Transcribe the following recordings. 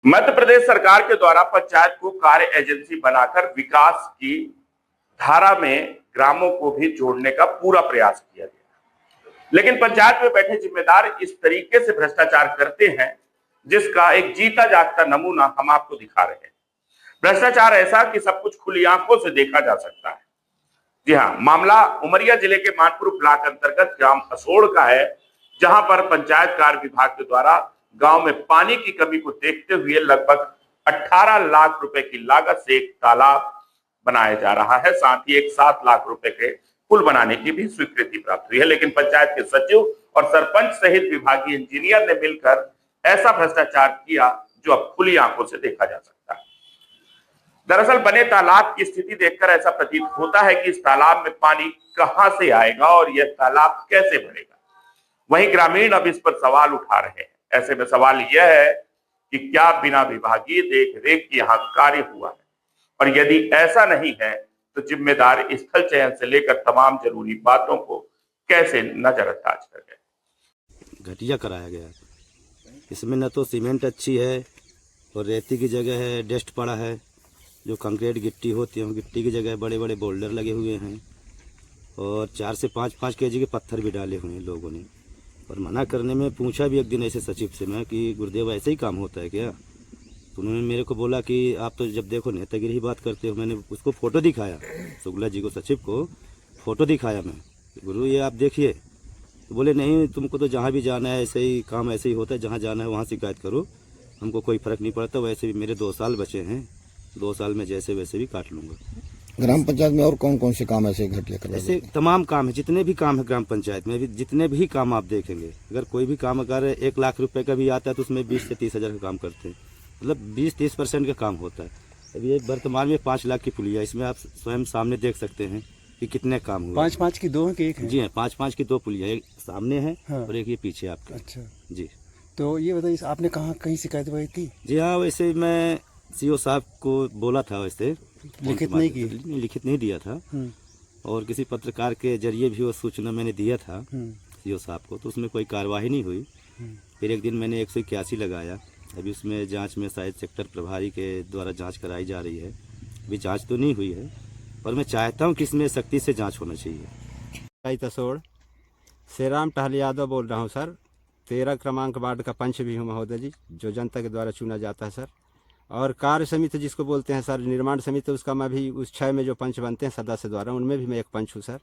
मध्य प्रदेश सरकार के द्वारा पंचायत को कार्य एजेंसी बनाकर विकास की धारा में ग्रामों को भी जोड़ने का पूरा प्रयास किया गया, लेकिन पंचायत में बैठे जिम्मेदार इस तरीके से भ्रष्टाचार करते हैं जिसका एक जीता जागता नमूना हम आपको दिखा रहे हैं। भ्रष्टाचार ऐसा कि सब कुछ खुली आंखों से देखा जा सकता है। जी हाँ, मामला उमरिया जिले के मानपुर ब्लॉक अंतर्गत ग्राम असोड़ का है, जहां पर पंचायत कार्य विभाग के द्वारा गांव में पानी की कमी को देखते हुए लगभग 18 लाख रुपए की लागत से एक तालाब बनाया जा रहा है। साथ ही एक 7 लाख रुपए के पुल बनाने की भी स्वीकृति प्राप्त हुई है, लेकिन पंचायत के सचिव और सरपंच सहित विभागीय इंजीनियर ने मिलकर ऐसा भ्रष्टाचार किया जो अब खुली आंखों से देखा जा सकता है। दरअसल बने तालाब की स्थिति देखकर ऐसा प्रतीत होता है कि इस तालाब में पानी कहां से आएगा और यह तालाब कैसे भरेगा। वहीं ग्रामीण अब इस पर सवाल उठा रहे हैं। ऐसे में सवाल यह है कि क्या बिना विभागीय देख रेख के यहाँ कार्य हुआ है, और यदि ऐसा नहीं है तो जिम्मेदार स्थल चयन से लेकर तमाम जरूरी बातों को कैसे नजरअंदाज कर गए। घटिया कराया गया। इसमें न तो सीमेंट अच्छी है और रेती की जगह है, डस्ट पड़ा है। जो कंक्रीट गिट्टी होती है गिट्टी की जगह बड़े बड़े बोल्डर लगे हुए हैं और 4 से 5 केजी के पत्थर भी डाले हुए हैं लोगों ने। और मना करने में पूछा भी एक दिन ऐसे सचिव से मैं कि गुरुदेव ऐसे ही काम होता है क्या? तो उन्होंने मेरे को बोला कि आप तो जब देखो नेतागिरी ही बात करते हो। मैंने उसको फ़ोटो दिखाया, शुक्ला जी को, सचिव को फ़ोटो दिखाया मैं, गुरु ये आप देखिए। तो बोले नहीं, तुमको तो जहाँ भी जाना है ऐसे ही काम ऐसे ही होता है, जहाँ जाना है वहाँ शिकायत करो, हमको कोई फ़र्क नहीं पड़ता। वैसे भी मेरे 2 साल बचे हैं, 2 साल में जैसे वैसे भी काट लूँगा। ग्राम पंचायत में और कौन कौन से काम ऐसे घटिया कर? ऐसे तमाम काम है, जितने भी काम है ग्राम पंचायत में, जितने भी काम आप देखेंगे, अगर कोई भी काम अगर 1 लाख रुपए का भी आता है तो उसमें 20 से 30 हज़ार का काम करते हैं। मतलब 20-30% का काम होता है। अभी ये वर्तमान में 5 लाख की पुलिया, इसमें आप स्वयं सामने देख सकते हैं कि कितने काम हुए। 5-5 की 2 है कि 1 है? जी हाँ, 5-5 की 2 पुलिया, एक सामने है हाँ। और एक ये पीछे आपके। अच्छा जी, तो ये बताइए, आपने कहीं शिकायत वही की? जी हाँ, वैसे मैं सीओ साहब को बोला था, वैसे लिखित नहीं की? लिखित नहीं दिया था, और किसी पत्रकार के जरिए भी वो सूचना मैंने दिया था सीओ साहब को, तो उसमें कोई कार्रवाई नहीं हुई। फिर एक दिन मैंने 181 लगाया। अभी उसमें जांच में शायद सेक्टर प्रभारी के द्वारा जांच कराई जा रही है। अभी जांच तो नहीं हुई है, पर मैं चाहता हूं कि इसमें सख्ती से जांच होना चाहिए। तसोड़ श्री राम टहल यादव बोल रहा हूं सर। 13 क्रमांक वार्ड का पंच भी हूं महोदय जी, जो जनता के द्वारा चुना जाता है सर। और कार्य समिति जिसको बोलते हैं सर, निर्माण समिति, उसका मैं भी उस 6 में जो पंच बनते हैं सदस्य द्वारा, उनमें भी मैं एक पंच हूँ सर।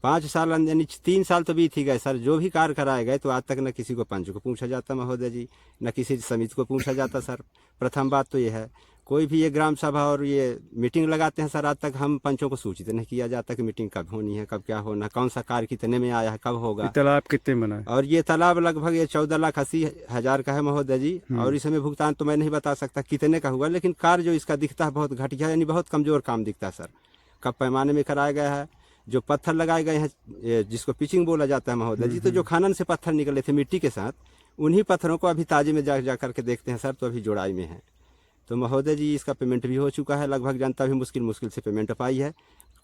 5 साल यानी 3 साल तो बीत ही गए सर। जो भी कार्य कराए गए तो आज तक न किसी को पंच को पूछा जाता महोदय जी, न किसी समिति को पूछा जाता सर। प्रथम बात तो ये है, कोई भी ये ग्राम सभा और ये मीटिंग लगाते हैं सर, आज तक हम पंचों को सूचित नहीं किया जाता कि मीटिंग कब होनी है, कब क्या होना, कौन सा कार्य कितने में आया है, कब होगा। तालाब कितने बना है? और ये तालाब लगभग ये 14,80,000 का है महोदय जी। और इसमें भुगतान तो मैं नहीं बता सकता कितने का हुआ, लेकिन कार्य जो इसका दिखता है बहुत घटिया, यानी बहुत कमजोर काम दिखता है सर। कब पैमाने में कराया गया है, जो पत्थर लगाए गए हैं जिसको पिचिंग बोला जाता है महोदय जी, तो जो खनन से पत्थर निकले थे मिट्टी के साथ, उन्हीं पत्थरों को अभी ताजे में जा करके देखते हैं सर, तो अभी जोड़ाई में है। तो महोदय जी इसका पेमेंट भी हो चुका है, लगभग जनता भी मुश्किल से पेमेंट पाई है।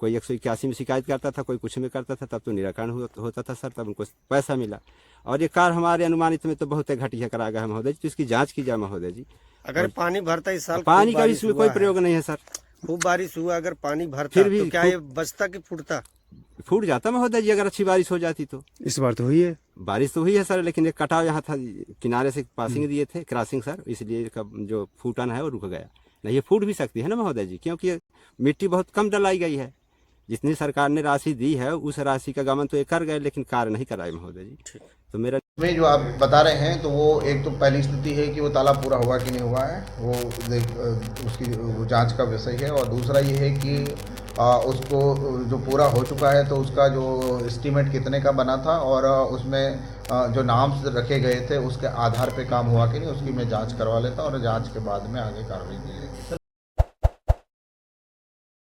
कोई 181 में शिकायत करता था, कोई कुछ में करता था, तब तो निराकरण होता था सर, तब उनको पैसा मिला। और ये कार्य हमारे अनुमानित में तो बहुत घटिया कराया गया है महोदय जी, तो इसकी जाँच की जाए महोदय जी। अगर पानी भरता इस साल, पानी का इसमें कोई प्रयोग नहीं है सर। खूब बारिश हुआ, अगर पानी भरता फिर भी तो क्या ये बचता कि फूटता? फूट जाता महोदय जी, अगर अच्छी बारिश हो जाती तो। इस बार तो हुई है बारिश तो हुई है सर, लेकिन एक कटाव यहाँ था, किनारे से पासिंग दिए थे, क्रॉसिंग सर, इसलिए जो फूटन है वो रुक गया। नहीं, ये फूट भी सकती है ना महोदय जी, क्योंकि मिट्टी बहुत कम डलाई गई है। जितनी सरकार ने राशि दी है उस राशि का गमन तो ये कर गए, लेकिन कार्य नहीं कराए महोदय जी। तो मेरा में जो आप बता रहे हैं, तो वो एक तो पहली स्थिति है कि वो तालाब पूरा हुआ कि नहीं हुआ है, वो उसकी जांच का विषय है। और दूसरा ये है कि उसको जो पूरा हो चुका है तो उसका जो एस्टीमेट कितने का बना था और उसमें जो नाम रखे गए थे उसके आधार पे काम हुआ कि नहीं, उसकी मैं जांच करवा लेता और जांच के बाद में आगे कार्रवाई की जाएगी।